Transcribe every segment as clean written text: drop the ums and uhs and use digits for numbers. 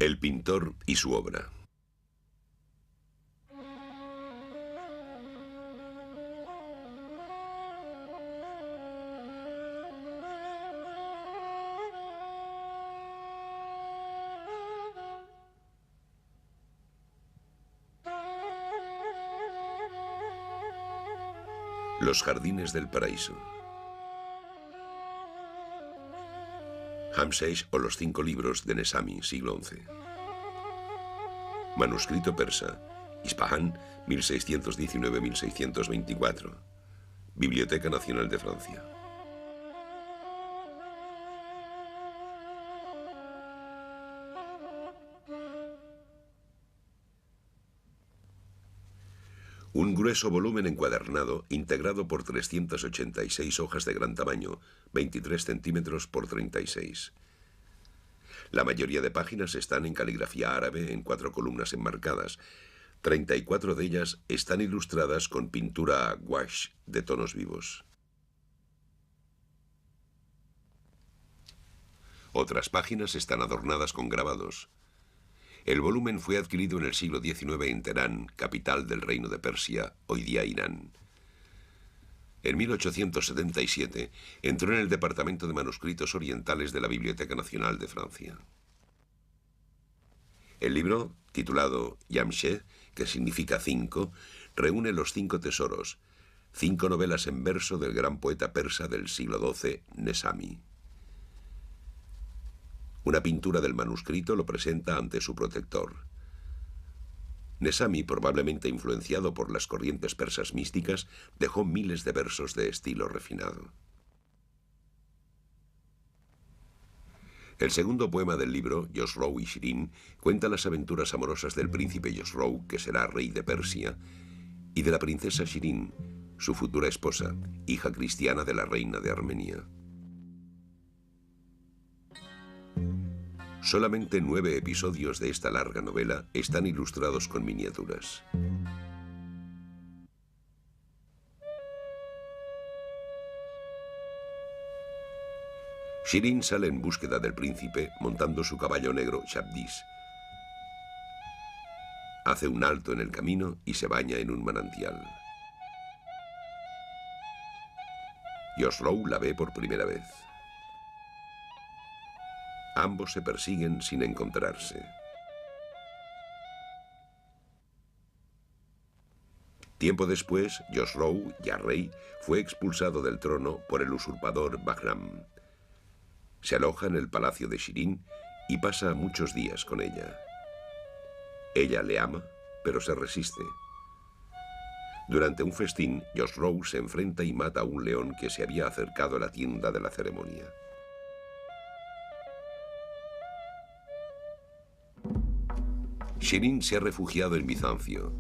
El pintor y su obra. Los jardines del paraíso. Hamseish o los 5 libros de Nesami, siglo XI. Manuscrito persa, Ispahan, 1619-1624. Biblioteca Nacional de Francia. Un grueso volumen encuadernado integrado por 386 hojas de gran tamaño, 23 centímetros por 36. La mayoría de páginas están en caligrafía árabe en 4 columnas enmarcadas. 34 de ellas están ilustradas con pintura a gouache de tonos vivos. Otras páginas están adornadas con grabados. El volumen fue adquirido en el siglo XIX en Teherán, capital del Reino de Persia, hoy día Irán. En 1877 entró en el Departamento de Manuscritos Orientales de la Biblioteca Nacional de Francia. El libro, titulado Yamsheh, que significa 5, reúne los 5 tesoros, 5 novelas en verso del gran poeta persa del siglo XII, Nesami. Una pintura del manuscrito lo presenta ante su protector. Nesami, probablemente influenciado por las corrientes persas místicas, dejó miles de versos de estilo refinado. El segundo poema del libro, Yosrou y Shirin, cuenta las aventuras amorosas del príncipe Yosrou, que será rey de Persia, y de la princesa Shirin, su futura esposa, hija cristiana de la reina de Armenia. Solamente 9 episodios de esta larga novela están ilustrados con miniaturas. Shirin sale en búsqueda del príncipe montando su caballo negro Shabdish. Hace un alto en el camino y se baña en un manantial. Yosrou la ve por primera vez. Ambos se persiguen sin encontrarse. Tiempo después, Yosrou, ya rey, fue expulsado del trono por el usurpador Bahram. Se aloja en el palacio de Shirin y pasa muchos días con ella. Ella le ama, pero se resiste. Durante un festín, Yosrou se enfrenta y mata a un león que se había acercado a la tienda de la ceremonia. Shirin se ha refugiado en Bizancio.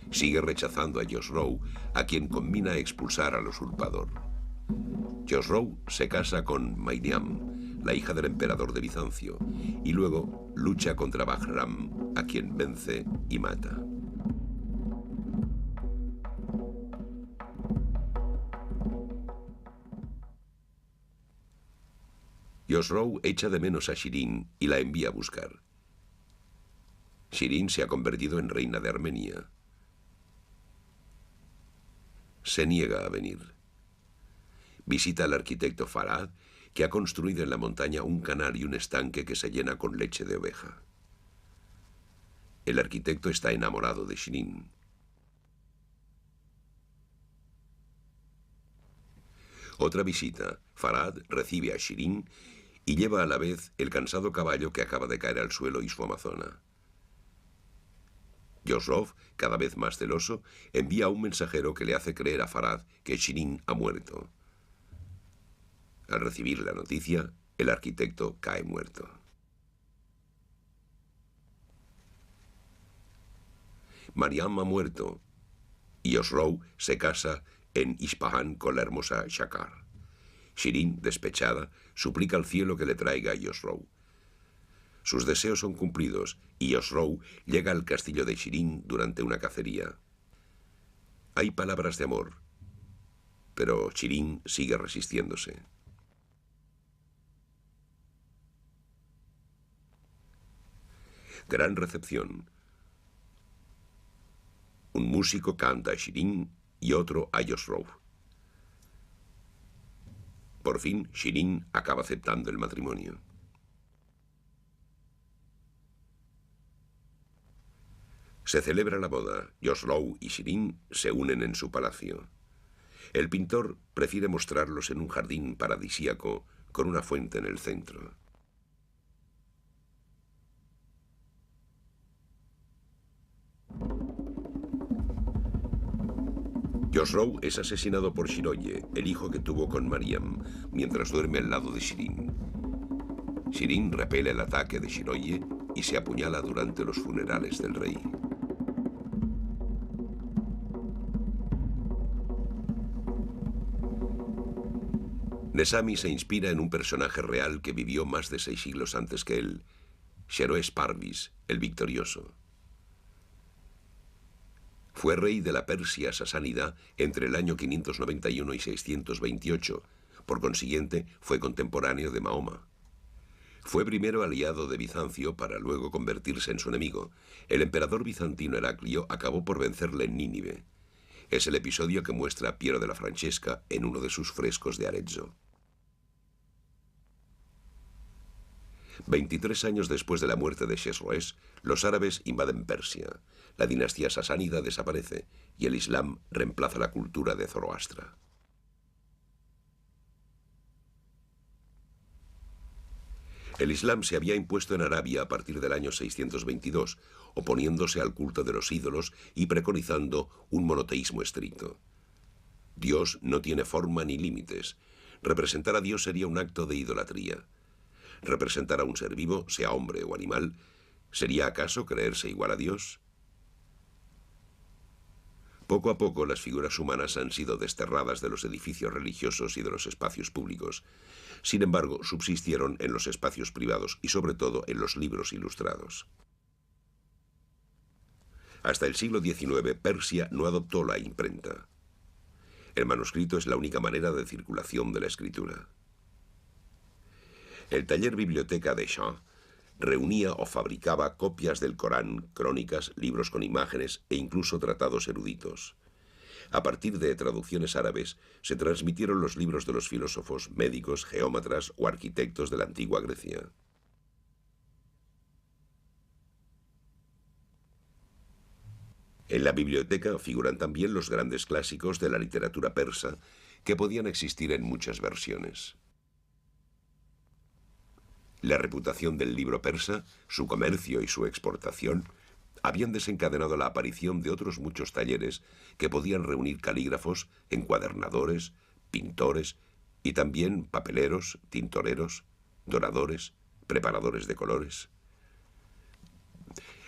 Sigue rechazando a Yosrou, a quien combina a expulsar al usurpador. Yosrou se casa con Mairiam, la hija del emperador de Bizancio, y luego lucha contra Bahram, a quien vence y mata. Yosrou echa de menos a Shirin y la envía a buscar. Shirin se ha convertido en reina de Armenia. Se niega a venir. Visita al arquitecto Farad, que ha construido en la montaña un canal y un estanque que se llena con leche de oveja. El arquitecto está enamorado de Shirin. Otra visita, Farad recibe a Shirin y lleva a la vez el cansado caballo que acaba de caer al suelo y su amazona. Yosrou, cada vez más celoso, envía a un mensajero que le hace creer a Farad que Shirin ha muerto. Al recibir la noticia, el arquitecto cae muerto. Mariam ha muerto y Yosrou se casa en Ispahan con la hermosa Shakar. Shirin, despechada, suplica al cielo que le traiga a Yosrou. Sus deseos son cumplidos y Yosrou llega al castillo de Shirin durante una cacería. Hay palabras de amor, pero Shirin sigue resistiéndose. Gran recepción. Un músico canta a Shirin y otro a Yosrou. Por fin, Shirin acaba aceptando el matrimonio. Se celebra la boda. Yosrou y Shirin se unen en su palacio. El pintor prefiere mostrarlos en un jardín paradisíaco con una fuente en el centro. Yosrou es asesinado por Shiroye, el hijo que tuvo con Mariam, mientras duerme al lado de Shirin. Shirin repele el ataque de Shiroye y se apuñala durante los funerales del rey. Nesami se inspira en un personaje real que vivió más de 6 siglos antes que él, Sheroes Parvis, el victorioso. Fue rey de la Persia sasánida entre el año 591 y 628, por consiguiente fue contemporáneo de Mahoma. Fue primero aliado de Bizancio para luego convertirse en su enemigo. El emperador bizantino Heraclio acabó por vencerle en Nínive. Es el episodio que muestra Piero de la Francesca en uno de sus frescos de Arezzo. 23 años después de la muerte de Xerxes, los árabes invaden Persia. La dinastía sasánida desaparece y el Islam reemplaza la cultura de Zoroastra. El Islam se había impuesto en Arabia a partir del año 622, oponiéndose al culto de los ídolos y preconizando un monoteísmo estricto. Dios no tiene forma ni límites. Representar a Dios sería un acto de idolatría. Representar a un ser vivo, sea hombre o animal, ¿sería acaso creerse igual a Dios? Poco a poco las figuras humanas han sido desterradas de los edificios religiosos y de los espacios públicos. Sin embargo, subsistieron en los espacios privados y sobre todo en los libros ilustrados. Hasta el siglo XIX, Persia no adoptó la imprenta. El manuscrito es la única manera de circulación de la escritura. El taller biblioteca de Shah reunía o fabricaba copias del Corán, crónicas, libros con imágenes e incluso tratados eruditos. A partir de traducciones árabes, se transmitieron los libros de los filósofos, médicos, geómatras o arquitectos de la antigua Grecia. En la biblioteca figuran también los grandes clásicos de la literatura persa, que podían existir en muchas versiones. La reputación del libro persa, su comercio y su exportación habían desencadenado la aparición de otros muchos talleres que podían reunir calígrafos, encuadernadores, pintores y también papeleros, tintoreros, doradores, preparadores de colores.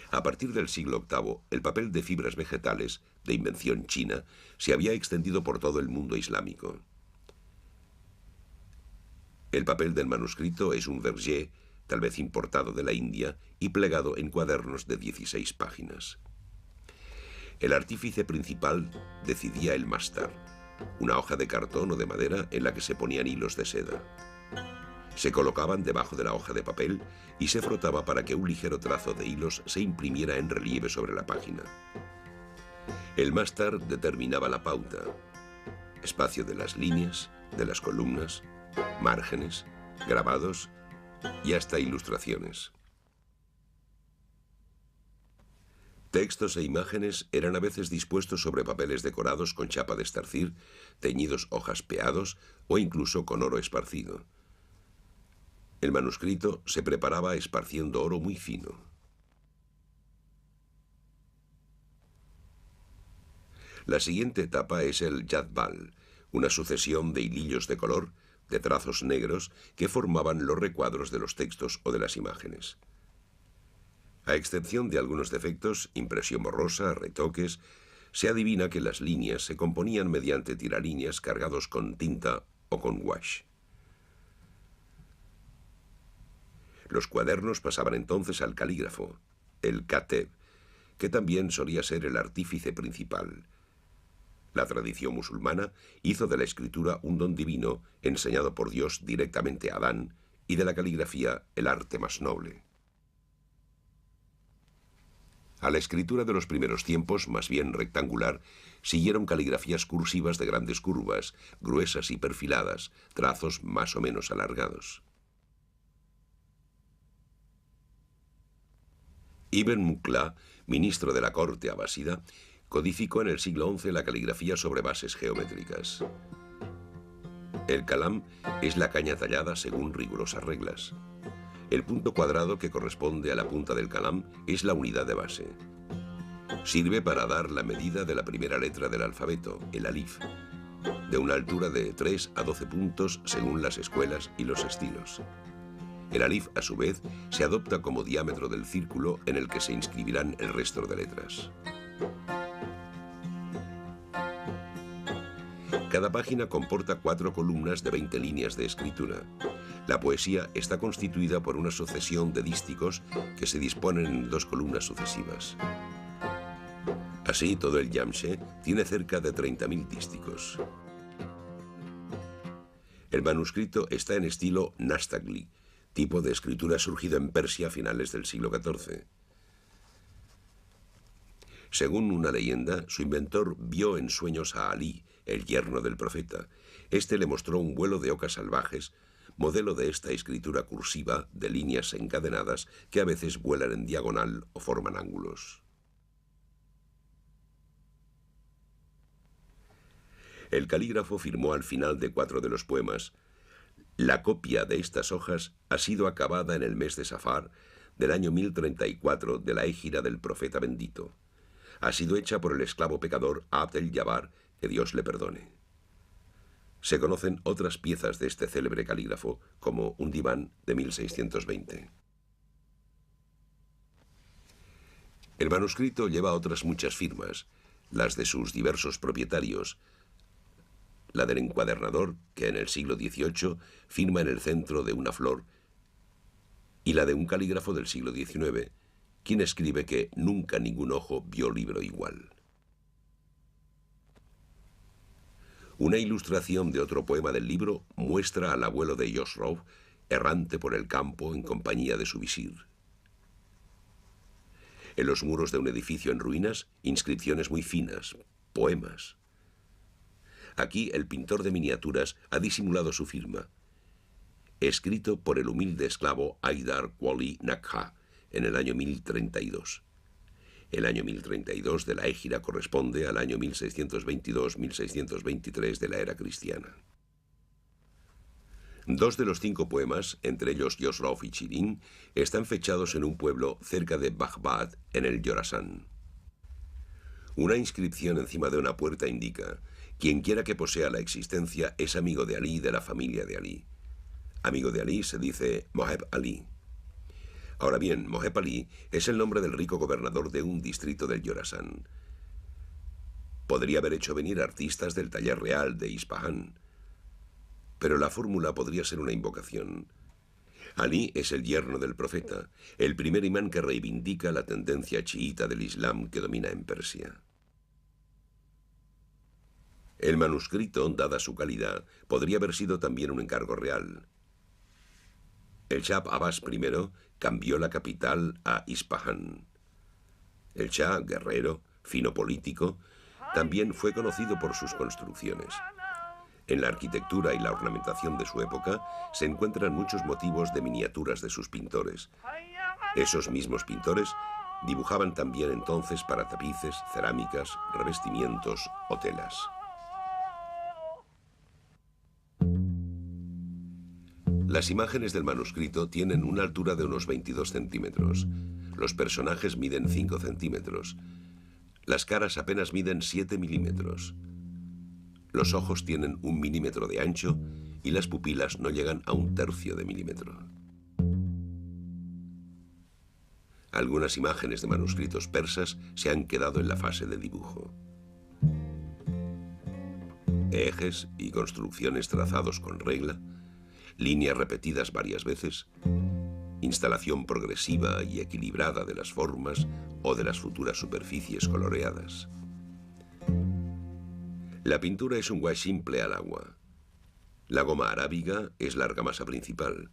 A partir del siglo VIII, el papel de fibras vegetales, de invención china, se había extendido por todo el mundo islámico. El papel del manuscrito es un verger, tal vez importado de la India, y plegado en cuadernos de 16 páginas. El artífice principal decidía el mastar, una hoja de cartón o de madera en la que se ponían hilos de seda. Se colocaban debajo de la hoja de papel y se frotaba para que un ligero trazo de hilos se imprimiera en relieve sobre la página. El mastar determinaba la pauta, espacio de las líneas, de las columnas, márgenes, grabados y hasta ilustraciones. Textos e imágenes eran a veces dispuestos sobre papeles decorados con chapa de estarcir, teñidos o jaspeados o incluso con oro esparcido. El manuscrito se preparaba esparciendo oro muy fino. La siguiente etapa es el yadbal, una sucesión de hilillos de color, de trazos negros que formaban los recuadros de los textos o de las imágenes. A excepción de algunos defectos, impresión borrosa, retoques, se adivina que las líneas se componían mediante tiralíneas cargados con tinta o con gouache. Los cuadernos pasaban entonces al calígrafo, el kateb, que también solía ser el artífice principal. La tradición musulmana hizo de la escritura un don divino enseñado por Dios directamente a Adán y de la caligrafía el arte más noble. A la escritura de los primeros tiempos, más bien rectangular, siguieron caligrafías cursivas de grandes curvas, gruesas y perfiladas, trazos más o menos alargados. Ibn Muqla, ministro de la corte abásida, codificó en el siglo XI la caligrafía sobre bases geométricas. El calam es la caña tallada según rigurosas reglas. El punto cuadrado que corresponde a la punta del calam es la unidad de base. Sirve para dar la medida de la primera letra del alfabeto, el alif, de una altura de 3 a 12 puntos según las escuelas y los estilos. El alif, a su vez, se adopta como diámetro del círculo en el que se inscribirán el resto de letras. Cada página comporta 4 columnas de 20 líneas de escritura. La poesía está constituida por una sucesión de dísticos que se disponen en 2 columnas sucesivas. Así, todo el Yamshe tiene cerca de 30.000 dísticos. El manuscrito está en estilo Nastagli, tipo de escritura surgido en Persia a finales del siglo XIV. Según una leyenda, su inventor vio en sueños a Alí, el yerno del profeta. Este le mostró un vuelo de ocas salvajes, modelo de esta escritura cursiva de líneas encadenadas que a veces vuelan en diagonal o forman ángulos. El calígrafo firmó al final de 4 de los poemas: la copia de estas hojas ha sido acabada en el mes de Safar del año 1034 de la égira del profeta bendito. Ha sido hecha por el esclavo pecador Abd el-Jabbar, que Dios le perdone. Se conocen otras piezas de este célebre calígrafo, como un diván de 1620. El manuscrito lleva otras muchas firmas, las de sus diversos propietarios, la del encuadernador, que en el siglo XVIII firma en el centro de una flor, y la de un calígrafo del siglo XIX, quien escribe que nunca ningún ojo vio libro igual. Una ilustración de otro poema del libro muestra al abuelo de Yosrov errante por el campo en compañía de su visir. En los muros de un edificio en ruinas, inscripciones muy finas, poemas. Aquí el pintor de miniaturas ha disimulado su firma, escrito por el humilde esclavo Haidar Wali Nakha en el año 1032. El año 1032 de la égira corresponde al año 1622-1623 de la era cristiana. 2 de los 5 poemas, entre ellos Yosrov y Shirin, están fechados en un pueblo cerca de Baghdad, en el Jorasán. Una inscripción encima de una puerta indica: quien quiera que posea la existencia es amigo de Alí y de la familia de Alí. Amigo de Alí se dice Moheb Ali. Ahora bien, Moheb Ali es el nombre del rico gobernador de un distrito del Jorasán. Podría haber hecho venir artistas del taller real de Ispahan, pero la fórmula podría ser una invocación. Alí es el yerno del profeta, el primer imán que reivindica la tendencia chiita del Islam que domina en Persia. El manuscrito, dada su calidad, podría haber sido también un encargo real. El Shah Abbas I cambió la capital a Ispahan. El Shah, guerrero, fino político, también fue conocido por sus construcciones. En la arquitectura y la ornamentación de su época se encuentran muchos motivos de miniaturas de sus pintores. Esos mismos pintores dibujaban también entonces para tapices, cerámicas, revestimientos o telas. Las imágenes del manuscrito tienen una altura de unos 22 centímetros. Los personajes miden 5 centímetros. Las caras apenas miden 7 milímetros. Los ojos tienen 1 milímetro de ancho y las pupilas no llegan a 1/3 de milímetro. Algunas imágenes de manuscritos persas se han quedado en la fase de dibujo. Ejes y construcciones trazados con regla, líneas repetidas varias veces, instalación progresiva y equilibrada de las formas o de las futuras superficies coloreadas. La pintura es un gouache simple al agua. La goma arábiga es la argamasa principal.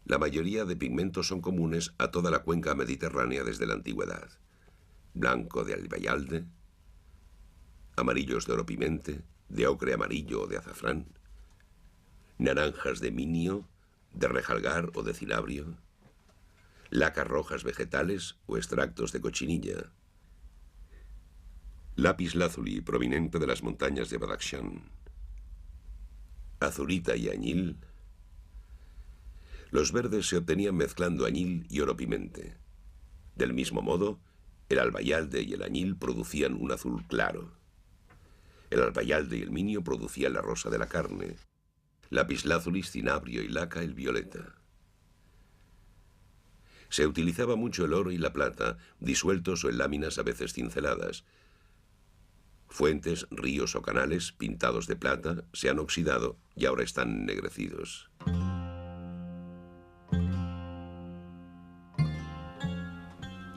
La mayoría de pigmentos son comunes a toda la cuenca mediterránea desde la antigüedad. blanco de albayalde, amarillos de oro pimente, de ocre amarillo o de azafrán, naranjas de minio, de rejalgar o de cinabrio, lacas rojas vegetales o extractos de cochinilla, lapislázuli proveniente de las montañas de Badakhshan, azurita y añil. Los verdes se obtenían mezclando añil y oro pimente. Del mismo modo, el albayalde y el añil producían un azul claro. El albayalde y el minio producían la rosa de la carne, lapislázulis, cinabrio y laca el violeta. Se utilizaba mucho el oro y la plata, disueltos o en láminas a veces cinceladas. Fuentes, ríos o canales, pintados de plata, se han oxidado y ahora están ennegrecidos.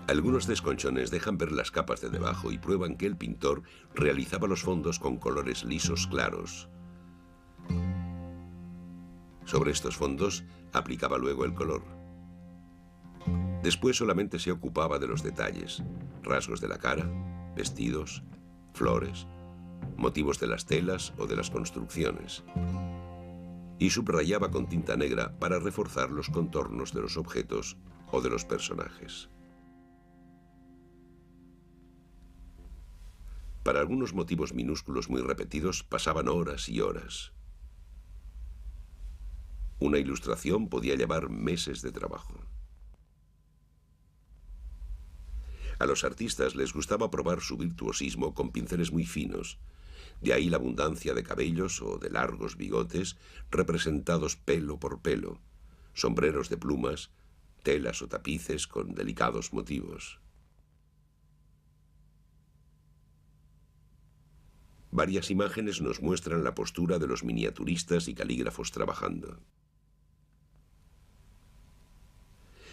Algunos desconchones dejan ver las capas de debajo y prueban que el pintor realizaba los fondos con colores lisos claros. Sobre estos fondos aplicaba luego el color. Después solamente se ocupaba de los detalles, rasgos de la cara, vestidos, flores, motivos de las telas o de las construcciones. Y subrayaba con tinta negra para reforzar los contornos de los objetos o de los personajes. Para algunos motivos minúsculos muy repetidos pasaban horas y horas. Una ilustración podía llevar meses de trabajo. A los artistas les gustaba probar su virtuosismo con pinceles muy finos, de ahí la abundancia de cabellos o de largos bigotes representados pelo por pelo, sombreros de plumas, telas o tapices con delicados motivos. Varias imágenes nos muestran la postura de los miniaturistas y calígrafos trabajando.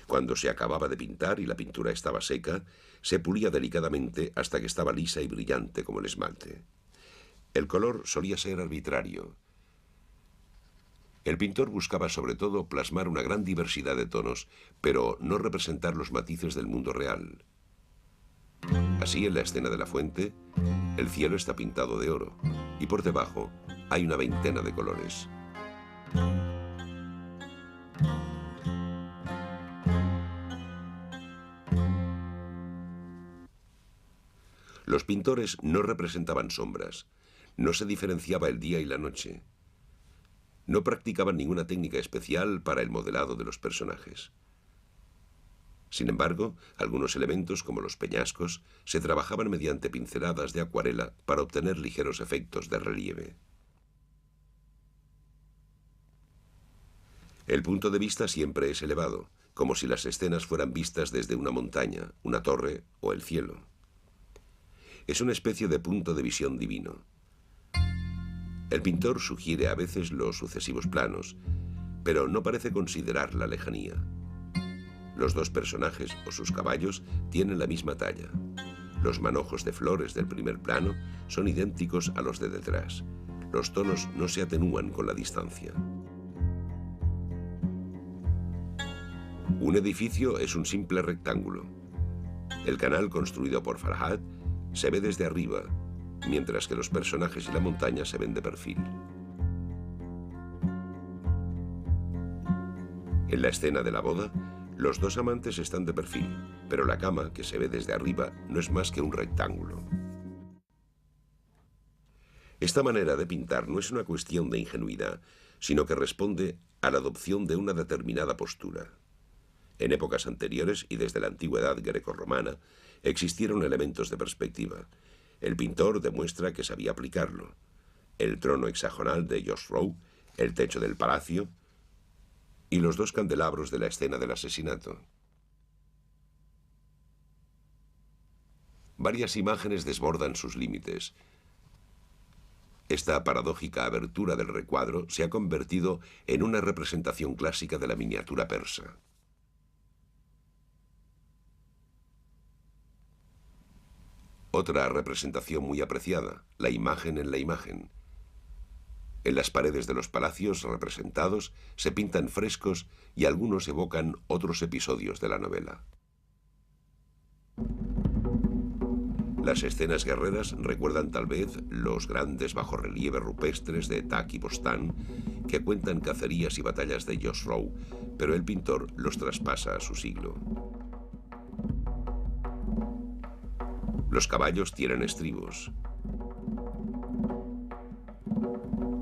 Cuando se acababa de pintar y la pintura estaba seca, se pulía delicadamente hasta que estaba lisa y brillante como el esmalte. El color solía ser arbitrario. El pintor buscaba sobre todo plasmar una gran diversidad de tonos, pero no representar los matices del mundo real. Así, en la escena de la fuente, el cielo está pintado de oro, y por debajo hay una veintena de colores. Los pintores no representaban sombras, no se diferenciaba el día y la noche. No practicaban ninguna técnica especial para el modelado de los personajes. Sin embargo, algunos elementos, como los peñascos, se trabajaban mediante pinceladas de acuarela para obtener ligeros efectos de relieve. El punto de vista siempre es elevado, como si las escenas fueran vistas desde una montaña, una torre o el cielo. Es una especie de punto de visión divino. El pintor sugiere a veces los sucesivos planos, pero no parece considerar la lejanía. Los dos personajes o sus caballos tienen la misma talla. Los manojos de flores del primer plano son idénticos a los de detrás. Los tonos no se atenúan con la distancia. Un edificio es un simple rectángulo. El canal construido por Farhad se ve desde arriba, mientras que los personajes y la montaña se ven de perfil. En la escena de la boda, los dos amantes están de perfil, pero la cama, que se ve desde arriba, no es más que un rectángulo. Esta manera de pintar no es una cuestión de ingenuidad, sino que responde a la adopción de una determinada postura. En épocas anteriores y desde la antigüedad grecorromana, existieron elementos de perspectiva. El pintor demuestra que sabía aplicarlo. El trono hexagonal de Khosrou, el techo del palacio y los dos candelabros de la escena del asesinato. Varias imágenes desbordan sus límites. Esta paradójica abertura del recuadro se ha convertido en una representación clásica de la miniatura persa. Otra representación muy apreciada, la imagen en la imagen. En las paredes de los palacios representados se pintan frescos y algunos evocan otros episodios de la novela. Las escenas guerreras recuerdan tal vez los grandes bajorrelieves rupestres de Taki Bostan que cuentan cacerías y batallas de Khosrow, pero el pintor los traspasa a su siglo. Los caballos tienen estribos.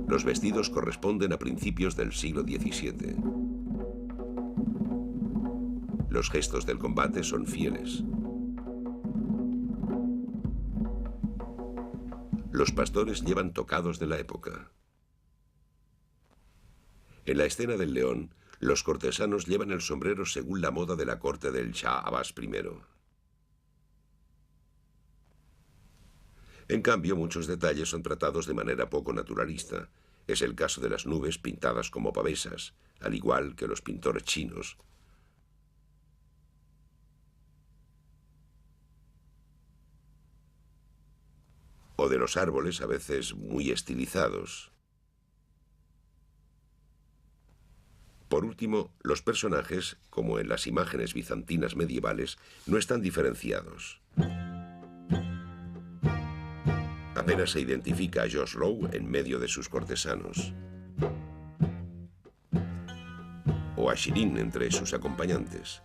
Los vestidos corresponden a principios del siglo XVII. Los gestos del combate son fieles. Los pastores llevan tocados de la época. En la escena del león, los cortesanos llevan el sombrero según la moda de la corte del Shah Abbas I. En cambio, muchos detalles son tratados de manera poco naturalista. Es el caso de las nubes pintadas como pavesas, al igual que los pintores chinos. O de los árboles, a veces muy estilizados. Por último, los personajes, como en las imágenes bizantinas medievales, no están diferenciados. Apenas se identifica a Khosrow en medio de sus cortesanos, o a Shirin entre sus acompañantes.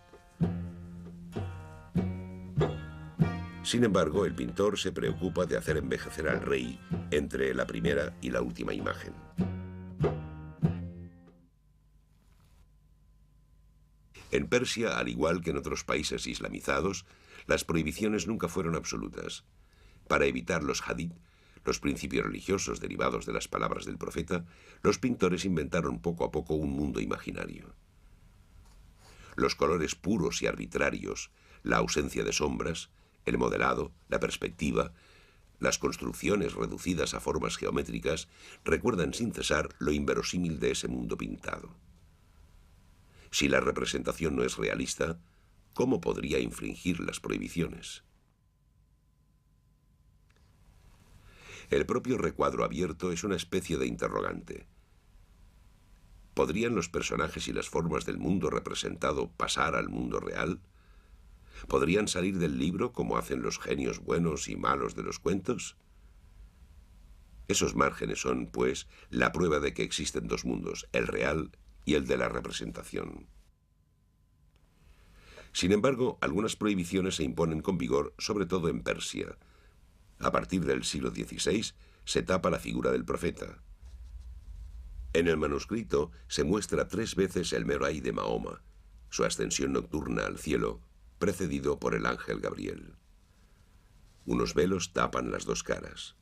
Sin embargo, el pintor se preocupa de hacer envejecer al rey entre la primera y la última imagen. En Persia, al igual que en otros países islamizados, las prohibiciones nunca fueron absolutas. Para evitar los hadith, los principios religiosos derivados de las palabras del profeta, los pintores inventaron poco a poco un mundo imaginario. Los colores puros y arbitrarios, la ausencia de sombras, el modelado, la perspectiva, las construcciones reducidas a formas geométricas recuerdan sin cesar lo inverosímil de ese mundo pintado. Si la representación no es realista, ¿cómo podría infringir las prohibiciones? El propio recuadro abierto es una especie de interrogante. ¿Podrían los personajes y las formas del mundo representado pasar al mundo real? ¿Podrían salir del libro como hacen los genios buenos y malos de los cuentos? Esos márgenes son, pues, la prueba de que existen dos mundos, el real y el de la representación. Sin embargo, algunas prohibiciones se imponen con vigor, sobre todo en Persia. A partir del siglo XVI se tapa la figura del profeta. En el manuscrito se muestra 3 veces el Meray de Mahoma, su ascensión nocturna al cielo, precedido por el ángel Gabriel. Unos velos tapan las dos caras.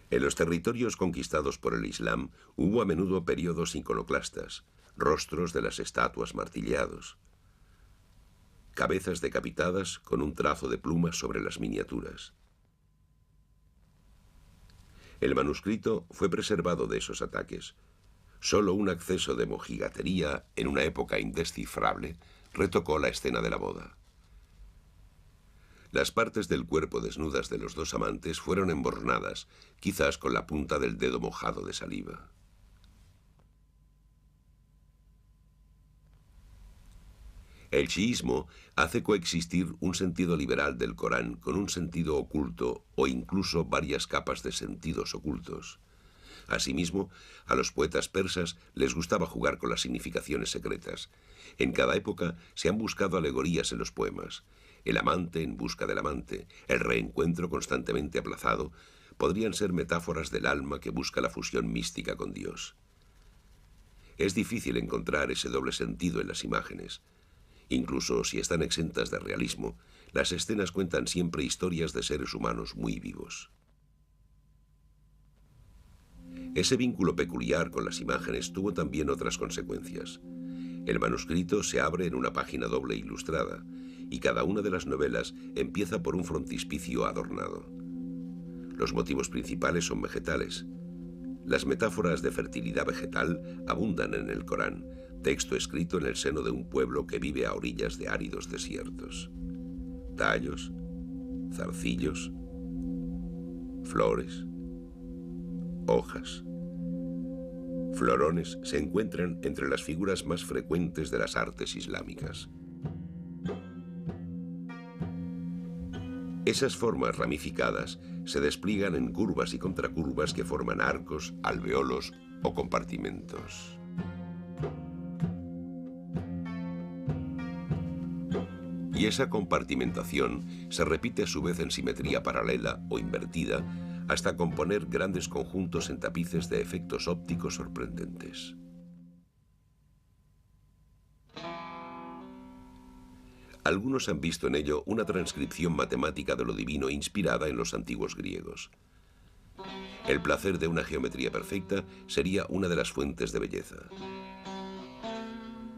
En los territorios conquistados por el Islam hubo a menudo periodos iconoclastas, rostros de las estatuas martillados, cabezas decapitadas con un trazo de plumas sobre las miniaturas. El manuscrito fue preservado de esos ataques. Solo un acceso de mojigatería en una época indescifrable retocó la escena de la boda. Las partes del cuerpo desnudas de los dos amantes fueron emborronadas, quizás con la punta del dedo mojado de saliva. El chiismo hace coexistir un sentido liberal del Corán con un sentido oculto o incluso varias capas de sentidos ocultos. Asimismo, a los poetas persas les gustaba jugar con las significaciones secretas. En cada época se han buscado alegorías en los poemas. El amante en busca del amante, el reencuentro constantemente aplazado, podrían ser metáforas del alma que busca la fusión mística con Dios. Es difícil encontrar ese doble sentido en las imágenes. Incluso si están exentas de realismo, las escenas cuentan siempre historias de seres humanos muy vivos. Ese vínculo peculiar con las imágenes tuvo también otras consecuencias. El manuscrito se abre en una página doble ilustrada, y cada una de las novelas empieza por un frontispicio adornado. Los motivos principales son vegetales. Las metáforas de fertilidad vegetal abundan en el Corán, texto escrito en el seno de un pueblo que vive a orillas de áridos desiertos. Tallos, zarcillos, flores, hojas, florones se encuentran entre las figuras más frecuentes de las artes islámicas. Esas formas ramificadas se despliegan en curvas y contracurvas que forman arcos, alveolos o compartimentos. Y esa compartimentación se repite a su vez en simetría paralela o invertida hasta componer grandes conjuntos en tapices de efectos ópticos sorprendentes. Algunos han visto en ello una transcripción matemática de lo divino inspirada en los antiguos griegos. El placer de una geometría perfecta sería una de las fuentes de belleza.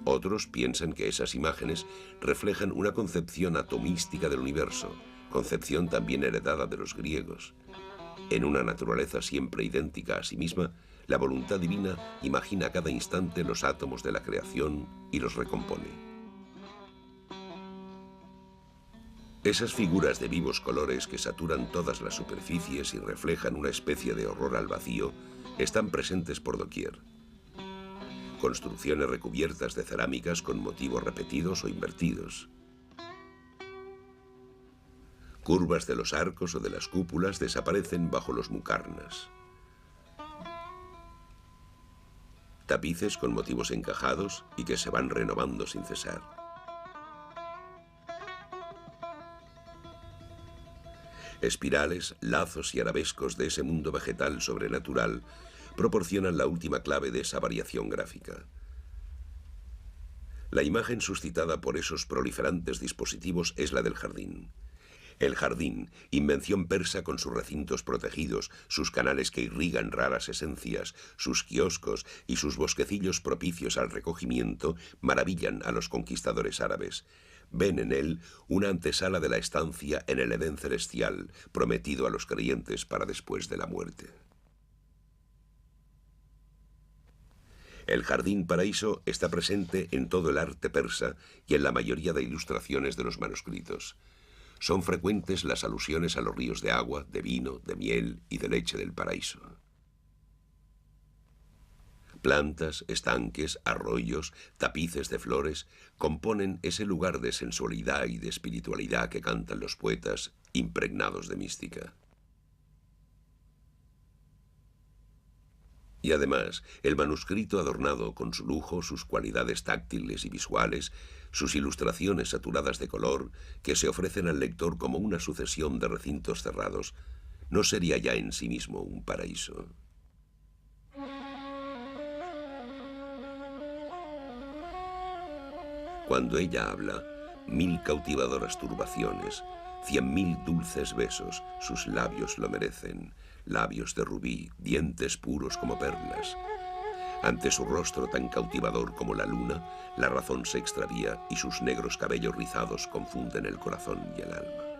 Otros piensan que esas imágenes reflejan una concepción atomística del universo, concepción también heredada de los griegos. En una naturaleza siempre idéntica a sí misma, la voluntad divina imagina a cada instante los átomos de la creación y los recompone. Esas figuras de vivos colores que saturan todas las superficies y reflejan una especie de horror al vacío están presentes por doquier. Construcciones recubiertas de cerámicas con motivos repetidos o invertidos. Curvas de los arcos o de las cúpulas desaparecen bajo los mukarnas. Tapices con motivos encajados y que se van renovando sin cesar. Espirales, lazos y arabescos de ese mundo vegetal sobrenatural proporcionan la última clave de esa variación gráfica. La imagen suscitada por esos proliferantes dispositivos es la del jardín. El jardín, invención persa con sus recintos protegidos, sus canales que irrigan raras esencias, sus kioscos y sus bosquecillos propicios al recogimiento, maravillan a los conquistadores árabes. Ven en él una antesala de la estancia en el Edén celestial, prometido a los creyentes para después de la muerte. El jardín paraíso está presente en todo el arte persa y en la mayoría de ilustraciones de los manuscritos. Son frecuentes las alusiones a los ríos de agua, de vino, de miel y de leche del paraíso. Plantas, estanques, arroyos, tapices de flores componen ese lugar de sensualidad y de espiritualidad que cantan los poetas impregnados de mística. Y además, el manuscrito adornado con su lujo, sus cualidades táctiles y visuales, sus ilustraciones saturadas de color, que se ofrecen al lector como una sucesión de recintos cerrados, no sería ya en sí mismo un paraíso. Cuando ella habla, 1000 cautivadoras turbaciones, 100.000 dulces besos, sus labios lo merecen, labios de rubí, dientes puros como perlas. Ante su rostro tan cautivador como la luna, la razón se extravía y sus negros cabellos rizados confunden el corazón y el alma.